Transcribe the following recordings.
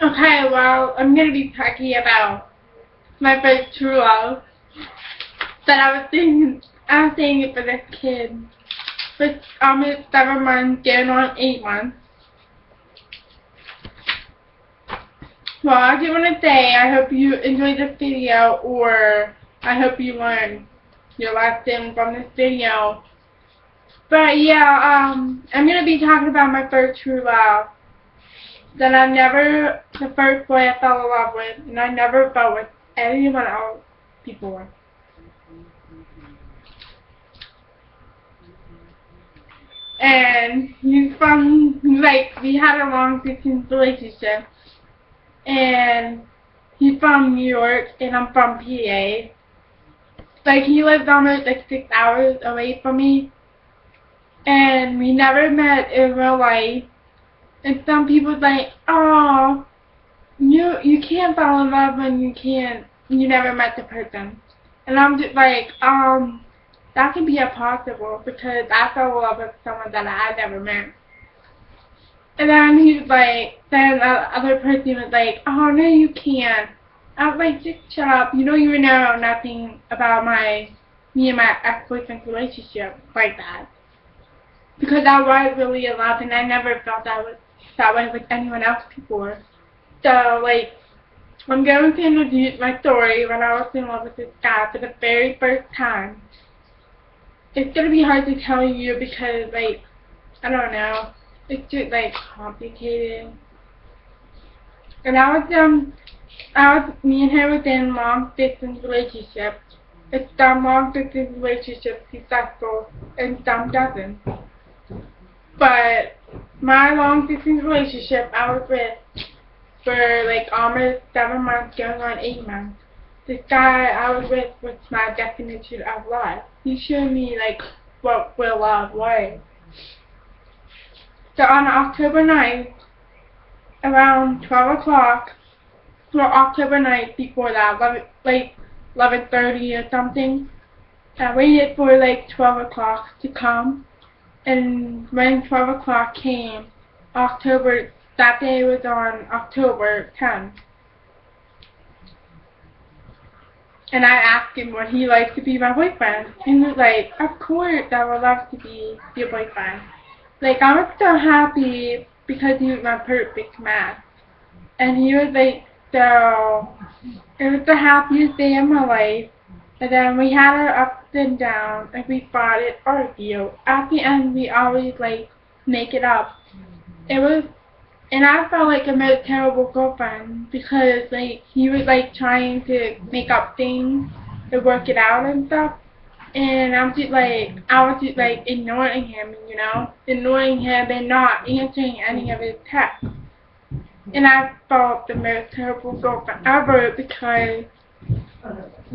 Okay, well, I'm gonna be talking about my first true love. But I was thinking it for this kid. But almost 7 months, getting on 8 months. Well, I just want to say I hope you enjoyed this video, or I hope you learned your lesson from this video. But yeah, I'm gonna be talking about my first true love. The first boy I fell in love with, and I never felt with anyone else before. And he's from, like, we had a long distance relationship, and he's from New York, and I'm from PA. Like, he lives almost, like, 6 hours away from me, and we never met in real life. And some people's like, oh, you can't fall in love when you never met the person. And I'm just like, that can be impossible because I fell in love with someone that I never met. And then then the other person was like, oh no, you can't. I was like, just shut up. You don't even know nothing about me and my ex-boyfriend's relationship like that. Because I was really in love, and I never felt that way with anyone else before. So, like, I'm going to introduce my story when I was in love with this guy for the very first time. It's going to be hard to tell you because, like, I don't know. It's just, like, complicated. And me and him was in a long distance relationship. It's some long distance relationships successful and some doesn't. But my long distance relationship I was with for like almost 7 months, going on 8 months. This guy I was with was my definition of love. He showed me like what real love was. So on October 9th, around 12 o'clock, well, October 9th before that, 11:30 or something, I waited for like 12 o'clock to come. And when 12 o'clock came, that day was on October 10th. And I asked him would he like to be my boyfriend. And he was like, of course I would love to be your boyfriend. Like, I was so happy because he was my perfect match. And he was like, so, it was the happiest day of my life. And then we had our ups and downs, and we fought and argued. At the end, we always, like, make it up. And I felt like a most terrible girlfriend because, like, he was, like, trying to make up things and work it out and stuff. And I was just, like, ignoring him, ignoring him and not answering any of his texts. And I felt the most terrible girlfriend ever because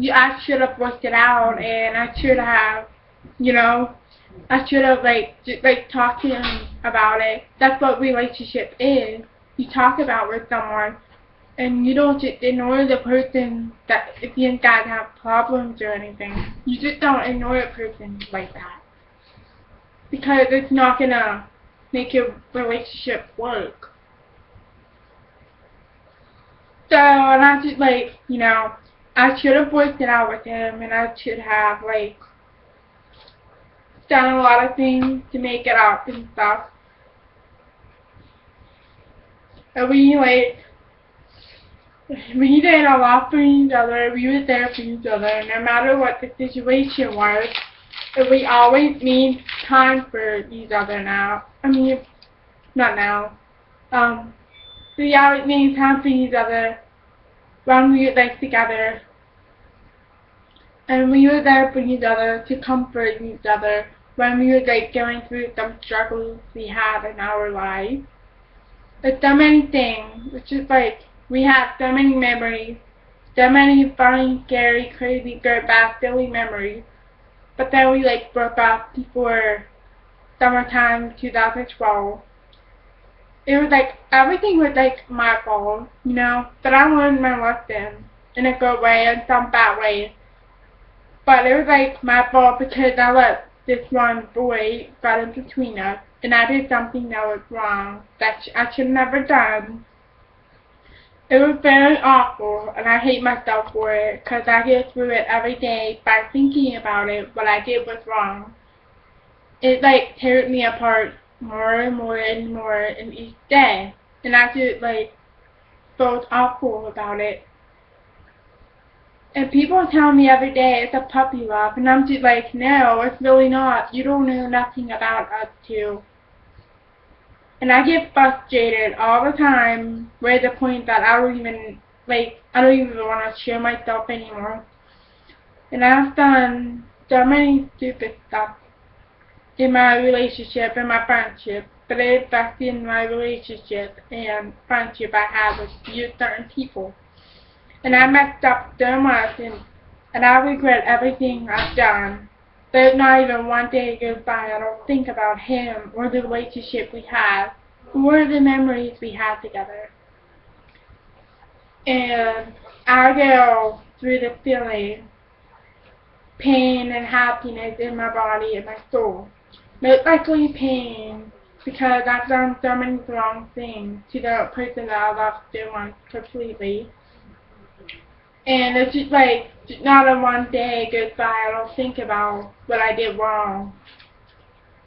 I should have worked it out, and I should have, just talked to him about it. That's what relationship is. You talk about with someone, and you don't just ignore the person that if you guys have problems or anything. You just don't ignore a person like that because it's not gonna make your relationship work. So, and I just I should have worked it out with him, and I should have, like, done a lot of things to make it up and stuff. And we did a lot for each other. We were there for each other, no matter what the situation was. And we always made time for each other now. I mean, not now. We always made time for each other when we were, like, together. And we were there for each other to comfort each other when we were, like, going through some struggles we had in our life. There's so many things. It's just like we had so many memories, so many funny, scary, crazy, good, bad, silly memories. But then we, like, broke up before summertime 2012. It was like everything was like my fault, but I learned my lesson in a good way and some bad ways. But it was like my fault because I let this one boy get in between us, and I did something that was wrong that I should have never done. It was very awful, and I hate myself for it, because I get through it every day by thinking about it, what I did was wrong. It, like, tears me apart more and more and more in each day, and I just, like, felt awful about it. And people tell me every day it's a puppy love, and I'm just like, no, it's really not. You don't know nothing about us two. And I get frustrated all the time, right to the point that I don't even want to share myself anymore. And I've done so many stupid stuff in my relationship and my friendship, but it affected my relationship and friendship I have with certain people. And I messed up so much, and I regret everything I've done. There's not even one day goes by I don't think about him or the relationship we have or the memories we had together. And I go through the feeling, pain and happiness in my body and my soul. Most likely pain, because I've done so many wrong things to the person that I love so much completely. And it's just like, not a one day goes by I don't think about what I did wrong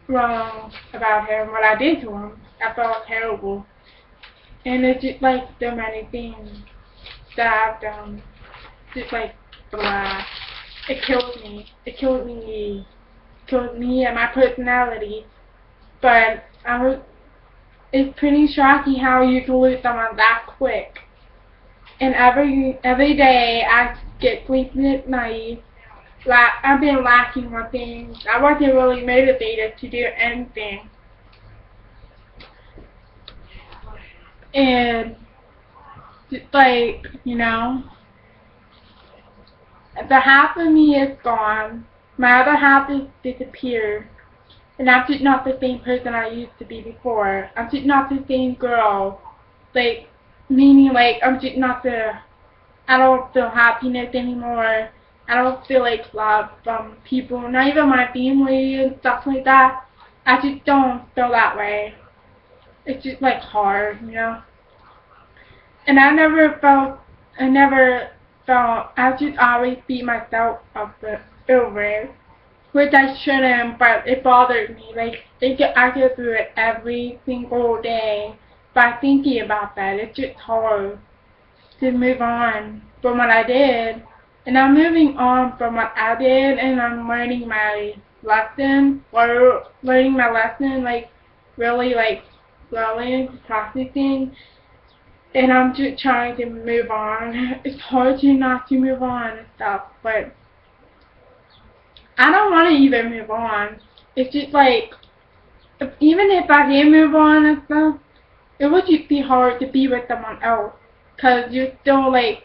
about him, what I did to him. I felt terrible. And it's just like so many things that I've done. Just like, blah. It killed me. It killed me. It killed me and my personality. But it's pretty shocking how you can lose someone that quick. And every day I get sleepless at night. I've been lacking on things. I wasn't really motivated to do anything. And just like, the half of me is gone. My other half is disappeared. And I'm just not the same person I used to be before. I'm just not the same girl. Like, meaning like, I don't feel happiness anymore. I don't feel like love from people, not even my family and stuff like that. I just don't feel that way. It's just like hard, And I just always beat myself up over it. Which I shouldn't, but it bothered me. Like, I go through it every single day by thinking about that. It's just hard to move on from what I did. And I'm moving on from what I did, and I'm learning my lesson, like, really, like, slowly processing. And I'm just trying to move on. It's hard to not to move on and stuff, but I don't want to even move on. It's just like, even if I did move on and stuff, it would just be hard to be with someone else. Because you're still like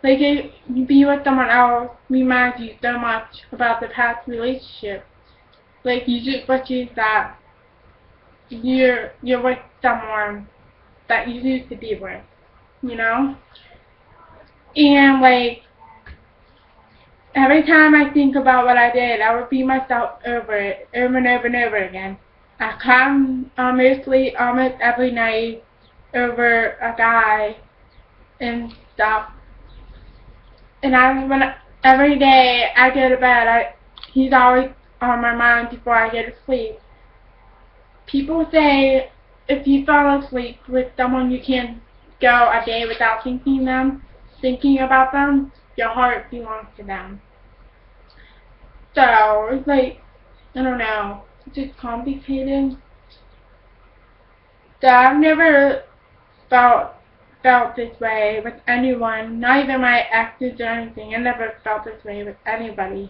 it, you be with someone else reminds you so much about the past relationship. Like, you just wish that you're with someone that you used to be with, And like, every time I think about what I did, I repeat myself over it, over and over and over again. I cry almost every night over a guy and stuff. And every day I go to bed, he's always on my mind before I go to sleep. People say if you fall asleep with someone, you can't go a day without thinking about them. Your heart belongs to them. So it's like, I don't know, it's just complicated. So I've never felt this way with anyone, not even my exes or anything. I never felt this way with anybody.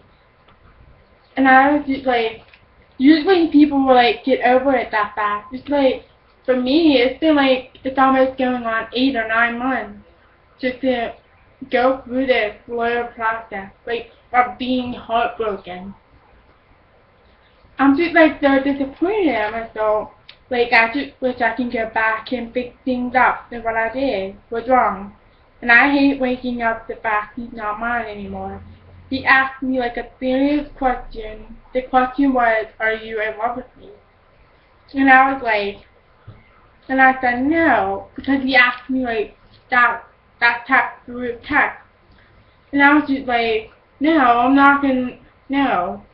And I was just like, usually people will like get over it that fast. It's like, for me, it's been like, it's almost going on 8 or 9 months just to go through this slow process, like, of being heartbroken. I'm just like so disappointed at myself. Like, I just wish I can go back and fix things up and what I did was wrong. And I hate waking up the fact he's not mine anymore. He asked me like a serious question. The question was, are you in love with me? And I was like, and I said no, because he asked me like that text through text. And I was just like, no, I'm not gonna, no.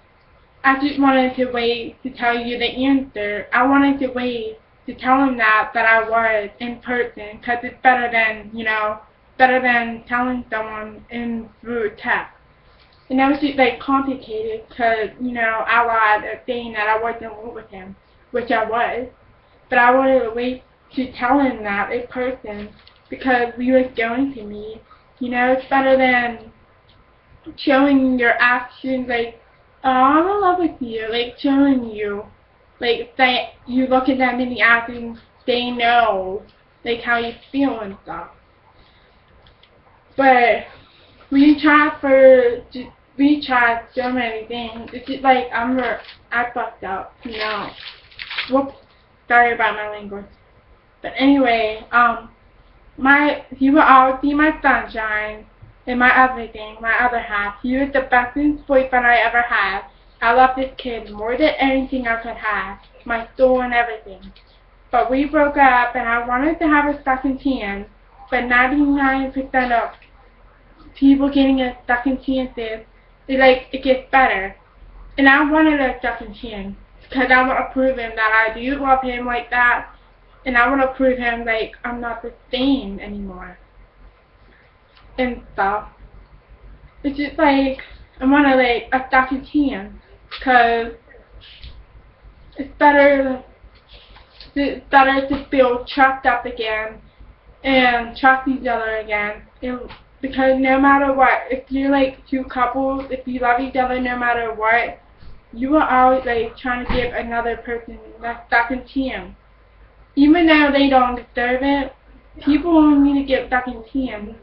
I just wanted to wait to tell you the answer. I wanted to wait to tell him that I was in person, because it's better than, better than telling someone in through text. And that was just like complicated, because, I lied of saying that I wasn't with him, which I was. But I wanted to wait to tell him that in person, because we were going to meet. It's better than showing your actions, like, oh, I'm in love with you, like, showing you, like, that you look at them in the eyes and they know, like, how you feel and stuff. But we tried so many things. It's just like, I fucked up, Whoops, sorry about my language. But anyway, he will always be my sunshine and my everything, my other half. He was the best boyfriend I ever had. I love this kid more than anything I could have, my soul and everything. But we broke up, and I wanted to have a second chance, but 99% of people getting a second chances, it gets better. And I wanted a second chance, because I want to prove him that I do love him like that, and I want to prove him, like, I'm not the same anymore. And stuff. It's just like, I want to, like, a second chance, because it's better to feel trust up again, and trust each other again. Because no matter what, if you're like two couples, if you love each other no matter what, you are always like trying to give another person that second chance. Even though they don't deserve it, people need to give second chance,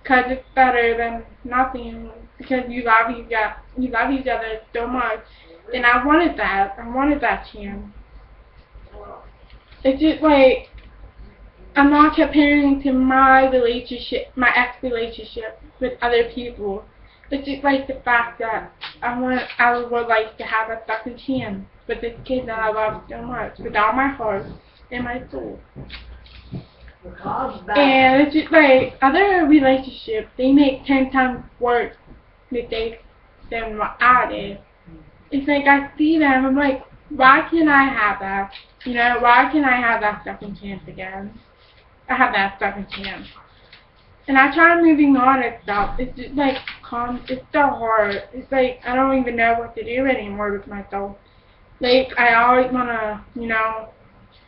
because it's better than nothing, because you love each other so much. And I wanted that chance. It's just like, I'm not comparing to my ex-relationship with other people. It's just like the fact that I would like to have a second chance with this kid that I love so much, with all my heart and my soul. And it's just like, other relationships, they make 10 times worse mistakes than what I did. It's like, I see them, I'm like, why can't I have that? Why can't I have that second chance again? I have that second chance. And I try moving on and stuff. It's just like, it's so hard. It's like, I don't even know what to do anymore with myself. Like, I always want to,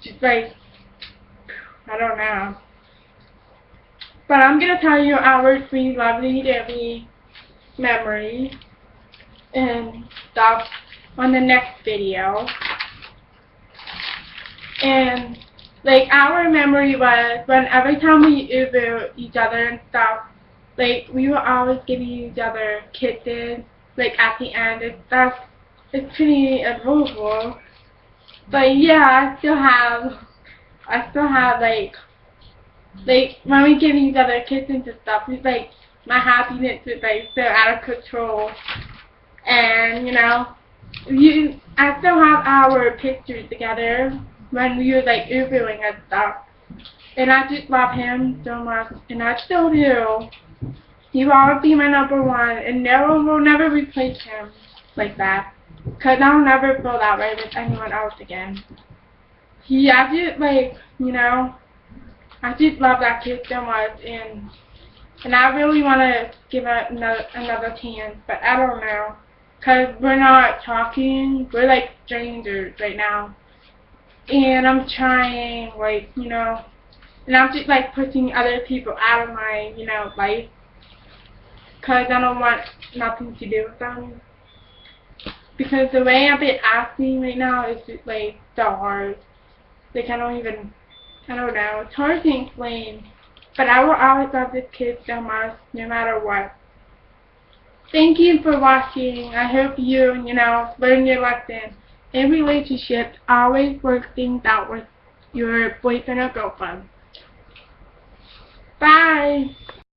just like, I don't know. But I'm going to tell you our sweet, lovely, lovely memories and stuff on the next video. And like, our memory was when every time we Uber each other and stuff, like, we were always giving each other kisses, like, at the end and stuff. It's pretty adorable. But yeah, I still have like, when we give each other kisses and stuff, it's like, my happiness is like so out of control. And, I still have our pictures together when we were like Ubering and stuff. And I just love him so much, and I still do. He will always be my number one, and no one will never replace him like that. Because I'll never feel that way with anyone else again. I just like, I just love that kid so much, and I really want to give it another chance, but I don't know. Because we're not talking, we're like strangers right now. And I'm trying, like, and I'm just like pushing other people out of my, life. Because I don't want nothing to do with them. Because the way I've been acting right now is just like so hard. Like, I don't know. It's hard to explain. But I will always love this kid so much, no matter what. Thank you for watching. I hope you, learn your lesson. In relationships, always work things out with your boyfriend or girlfriend. Bye.